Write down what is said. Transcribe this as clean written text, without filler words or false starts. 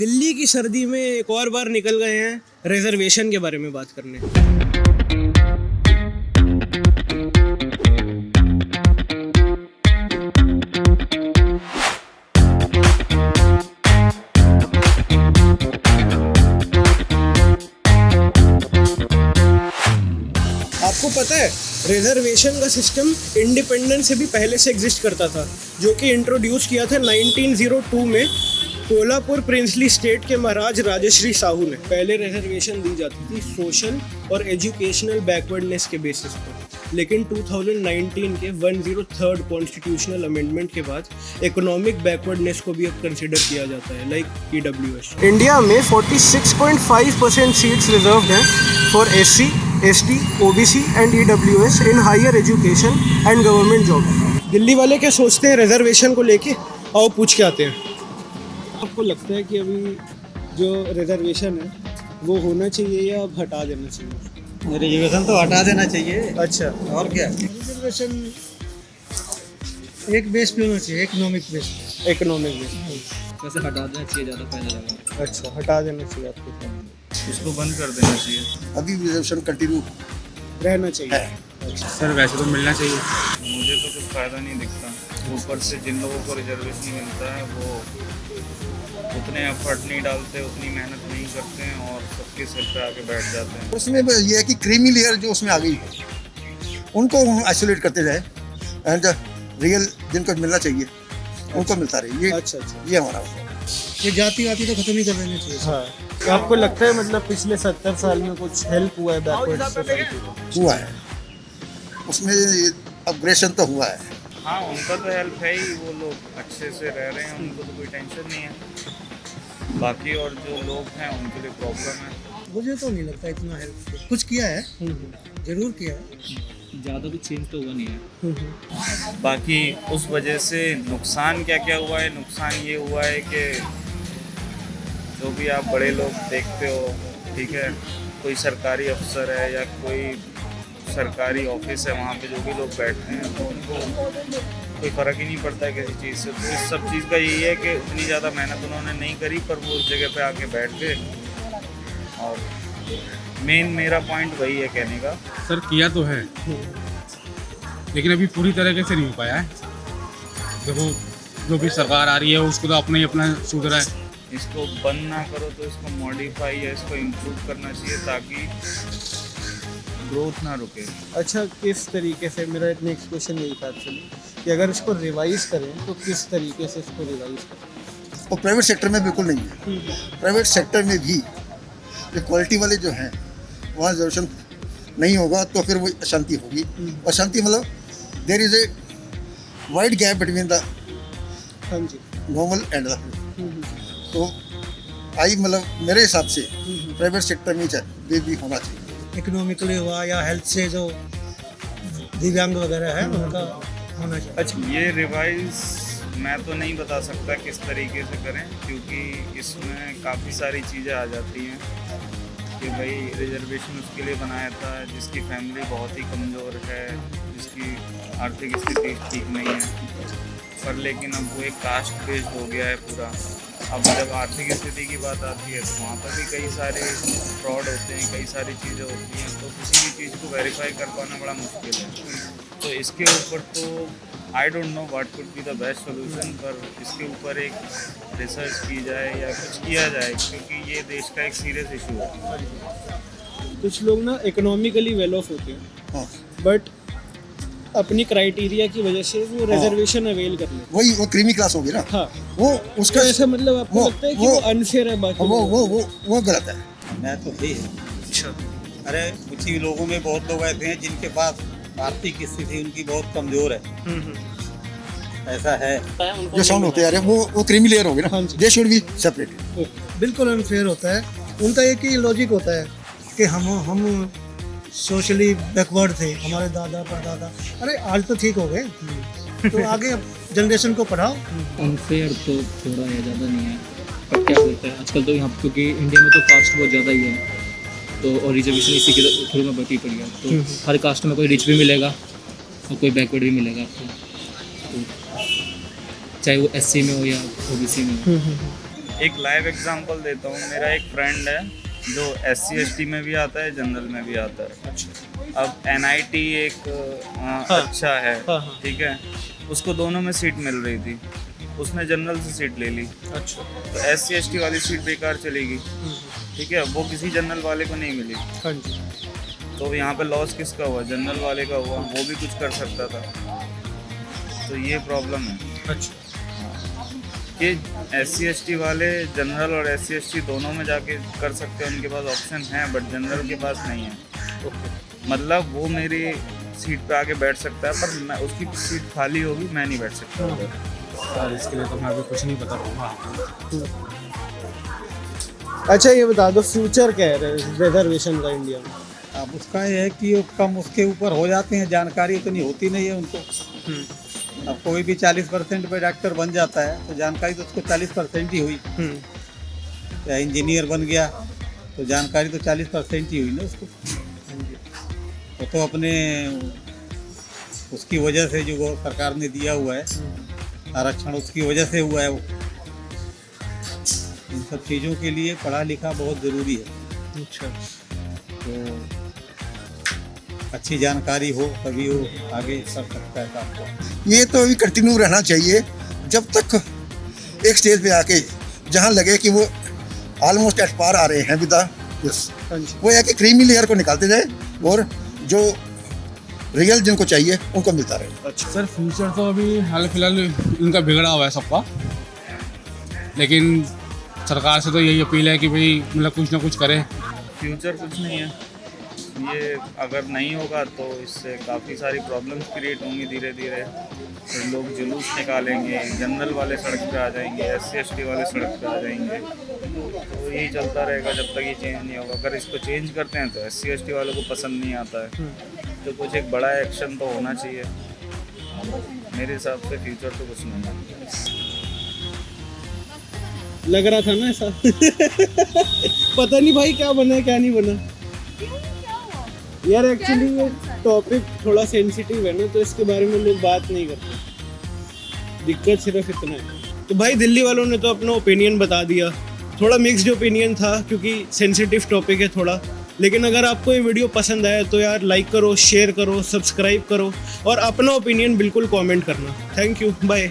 दिल्ली की सर्दी में एक और बार निकल गए हैं रिजर्वेशन के बारे में बात करने। आपको पता है रिजर्वेशन का सिस्टम इंडिपेंडेंस से भी पहले से एग्जिस्ट करता था, जो कि इंट्रोड्यूस किया था 1902 में कोल्हापुर प्रिंसली स्टेट के महाराज राजश्री साहू ने। पहले रिजर्वेशन दी जाती थी सोशल और एजुकेशनल बैकवर्डनेस के बेसिस पर, लेकिन 2019 के 103rd कॉन्स्टिट्यूशनल अमेंडमेंट के बाद इकोनॉमिक बैकवर्डनेस को भी अब कंसिडर किया जाता है, लाइक EWS। इंडिया में 46.5% सीट्स रिजर्व्ड हैं for SC, ST, OBC and EWS in higher education and government job. Delhi वाले क्या सोचते हैं रिजर्वेशन को लेके? आओ पूछ के आते हैं। आपको लगता है कि अभी जो रिजर्वेशन है वो होना चाहिए या अब हटा देना चाहिए? रिजर्वेशन तो हटा देना चाहिए। अच्छा, और क्या? रिजर्वेशन एक बेस पे होना चाहिए, इकोनॉमिक बेस। Economic base. वैसे हटा देना चाहिए, ज़्यादा पहले लगा। अच्छा, हटा देना चाहिए आपके साथ। उसको बंद कर देना चाहिए। अभी रिजर्वेशन कंटिन्यू रहना चाहिए। है। सर वैसे तो मिलना चाहिए। मुझे तो कुछ फ़ायदा नहीं दिखता। ऊपर से जिन लोगों को रिजर्वेशन मिलता है वो उतने एफर्ट नहीं डालते, उतनी मेहनत नहीं करते हैं और सबके सिर पे आके बैठ जाते हैं। उसमें ये है कि क्रीमी लेयर जो उसमें आ गई है उनको हम आइसोलेट करते जाए एंड रियल जिनको मिलना चाहिए उनको मिलता रहे। ये अच्छा अच्छा, ये हमारा ये जाति वाति तो खत्म ही कर देनी चाहिए। हाँ। तो आपको लगता है मतलब पिछले 70 साल में कुछ हेल्प हुआ है बैकवर्ड सोसाइटी को? हुआ है, उसमें अपग्रेशन तो हुआ है। हाँ, उनका तो हेल्प है ही, वो लोग अच्छे से रह रहे हैं, उनको तो कोई टेंशन नहीं है। बाकी और जो लोग हैं उनके लिए प्रॉब्लम है। मुझे तो नहीं लगता इतना हेल्प कुछ किया है, जरूर किया है। ज़्यादा कुछ चेंज तो हुआ नहीं है। बाकी उस वजह से नुकसान क्या क्या हुआ है? नुकसान ये हुआ है कि जो भी आप बड़े लोग देखते हो, ठीक है, कोई सरकारी अफसर है या कोई सरकारी ऑफिस है, वहाँ पे जो भी लोग बैठते हैं तो उनको कोई फ़र्क ही नहीं पड़ता है किसी चीज़ से। तो इस सब चीज़ का यही है कि उतनी ज़्यादा मेहनत उन्होंने नहीं करी, पर वो उस जगह पे आके बैठ गए। और मेन मेरा पॉइंट वही है कहने का। सर किया तो है, लेकिन अभी पूरी तरीके से नहीं हो पाया है। देखो जो भी सरकार आ रही है उसको तो अपना ही अपना सुधरा है। इसको बंद ना करो तो इसको मॉडिफाई या इसको इम्प्रूव करना चाहिए ताकि ग्रोथ ना रुके। अच्छा, किस तरीके से? मेरा नेक्स्ट क्वेश्चन यही था एक्चुअली कि अगर इसको रिवाइज करें तो किस तरीके से इसको रिवाइज करें? और प्राइवेट सेक्टर में बिल्कुल नहीं है। प्राइवेट सेक्टर में भी जो क्वालिटी वाले जो हैं वहाँ रिजर्वेशन नहीं होगा तो फिर वो अशांति होगी। अशांति मतलब there is a wide gap between the हाँ जी। नॉर्मल एंड द तो आई मतलब मेरे हिसाब से प्राइवेट सेक्टर में चाहिए भी होना चाहिए। इकोनॉमिकली हुआ या हेल्थ से जो दिव्यांग वगैरह है उनका होना चाहिए। अच्छा, ये रिवाइज मैं तो नहीं बता सकता किस तरीके से करें, क्योंकि इसमें काफ़ी सारी चीज़ें आ जाती हैं कि भाई रिजर्वेशन उसके लिए बनाया था जिसकी फैमिली बहुत ही कमज़ोर है, जिसकी आर्थिक स्थिति ठीक नहीं है, पर लेकिन अब वो एक कास्ट बेस्ड हो गया है पूरा। अब जब आर्थिक स्थिति की बात आती है तो वहाँ पर भी कई सारे फ्रॉड होते हैं, कई सारी चीज़ें होती हैं, तो किसी भी चीज़ को वेरीफाई कर पाना बड़ा मुश्किल है। तो इसके ऊपर तो I don't know what could be the best solution, पर इसके ऊपर एक रिसर्च की जाए या कुछ किया जाए, क्योंकि ये देश का एक सीरियस इशू है। कुछ लोग ना इकोनॉमिकली वेल ऑफ होते हैं, हाँ, बट अपनी क्राइटेरिया की वजह से वो रिजर्वेशन अवेल कर लेते वही वो क्रीमी क्लास होगी ना। हैं। हाँ, वो उसका उसका ऐसा मतलब आपको लगता है कि वो अनफेयर है बाकी वो गलत है। मैं तो भी है। अच्छा, अरे कुछ ही लोगों में बहुत लोग ऐसे हैं जिनके पास आर्थिक स्थिति उनकी बहुत कमज़ोर है। ऐसा है जो साउंड होते हैं वो क्रीमी लेयर होगी हाँ ना, जी। They should be separated. बिल्कुल अनफेयर होता है। उनका एक ही लॉजिक होता है कि हम सोशली बैकवर्ड थे, हमारे दादा परदादा। अरे आज तो ठीक हो गए, तो आगे जनरेशन को पढ़ाओ। अनफेयर तो थोड़ा है, ज़्यादा नहीं है, पर क्या होता है आजकल तो यहाँ, क्योंकि इंडिया में तो कास्ट बहुत ज़्यादा ही है, तो और रिजर्वेशन इसी के थ्रू में बढ़ती पड़ी है, तो हर कास्ट में कोई रिच भी मिलेगा और कोई बैकवर्ड भी मिलेगा आपको, तो चाहे वो SC में हो या OBC में हो। एक लाइव एग्जांपल देता हूँ। मेरा एक फ्रेंड है जो SC/ST में भी आता है, जनरल में भी आता है। अब NIT एक अच्छा है, हाँ। ठीक है, उसको दोनों में सीट मिल रही थी, उसने जनरल से सीट ले ली। अच्छा। तो SC/ST वाली सीट बेकार चलेगी, ठीक है, वो किसी जनरल वाले को नहीं मिली। हाँ जी। तो यहाँ पे लॉस किसका हुआ? जनरल वाले का हुआ, वो भी कुछ कर सकता था। तो ये प्रॉब्लम है अच्छा। कि SC/ST वाले जनरल और SC/ST दोनों में जाके कर सकते हैं, उनके पास ऑप्शन है, बट जनरल के पास नहीं है। मतलब वो मेरी सीट पे आके बैठ सकता है, पर मैं उसकी सीट खाली होगी, मैं नहीं बैठ सकता उधर। सर इसके लिए तो मैं अभी कुछ नहीं बता पाऊँगा। अच्छा ये बता दो फ्यूचर क्या है रिजर्वेशन का इंडिया में? अब उसका ये है कि वो कम उसके ऊपर हो जाते हैं, जानकारी उतनी होती नहीं है उनको। अब कोई भी 40% पे डॉक्टर बन जाता है तो जानकारी तो उसको 40% ही हुई। या इंजीनियर बन गया तो जानकारी तो 40% ही हुई ना उसको। वो तो अपने उसकी वजह से जो सरकार ने दिया हुआ है आरक्षण, उसकी वजह से हुआ है वो। इन सब चीज़ों के लिए पढ़ा लिखा बहुत ज़रूरी है। अच्छा। तो अच्छी जानकारी हो तभी वो आगे कर सकता है काम को। ये तो अभी कंटिन्यू रहना चाहिए जब तक एक स्टेज पे आके जहाँ लगे कि वो ऑलमोस्ट एट पार आ रहे हैं विदा वो है कि क्रीमी लेयर को निकालते जाए और जो रियल जिनको चाहिए उनको मिलता रहे। अच्छा सर फ्यूचर तो अभी हाल फिलहाल इनका बिगड़ा हुआ है सबका, लेकिन सरकार से तो यही अपील है कि भाई मतलब कुछ ना कुछ करे। फ्यूचर कुछ नहीं है, ये अगर नहीं होगा तो इससे काफ़ी सारी प्रॉब्लम्स क्रिएट होंगी धीरे धीरे। तो लोग जुलूस निकालेंगे, जनरल वाले सड़क पे आ जाएंगे, SC/ST वाले सड़क पे आ जाएंगे। तो यही चलता रहेगा जब तक ये चेंज नहीं होगा। अगर इसको चेंज करते हैं तो SC/ST वालों को पसंद नहीं आता है, तो कुछ एक बड़ा एक्शन तो होना चाहिए। मेरे हिसाब से फ्यूचर तो कुछ नहीं है। लग रहा था ना ऐसा पता नहीं भाई क्या बना क्या नहीं बना यार। एक्चुअली ये टॉपिक थोड़ा सेंसिटिव है ना, तो इसके बारे में लोग बात नहीं करते। दिक्कत सिर्फ इतना है। तो भाई दिल्ली वालों ने तो अपना ओपिनियन बता दिया, थोड़ा मिक्स्ड ओपिनियन था क्योंकि सेंसिटिव टॉपिक है थोड़ा। लेकिन अगर आपको ये वीडियो पसंद आया तो यार लाइक करो, शेयर करो, सब्सक्राइब करो और अपना ओपिनियन बिल्कुल कमेंट करना। Thank you, bye.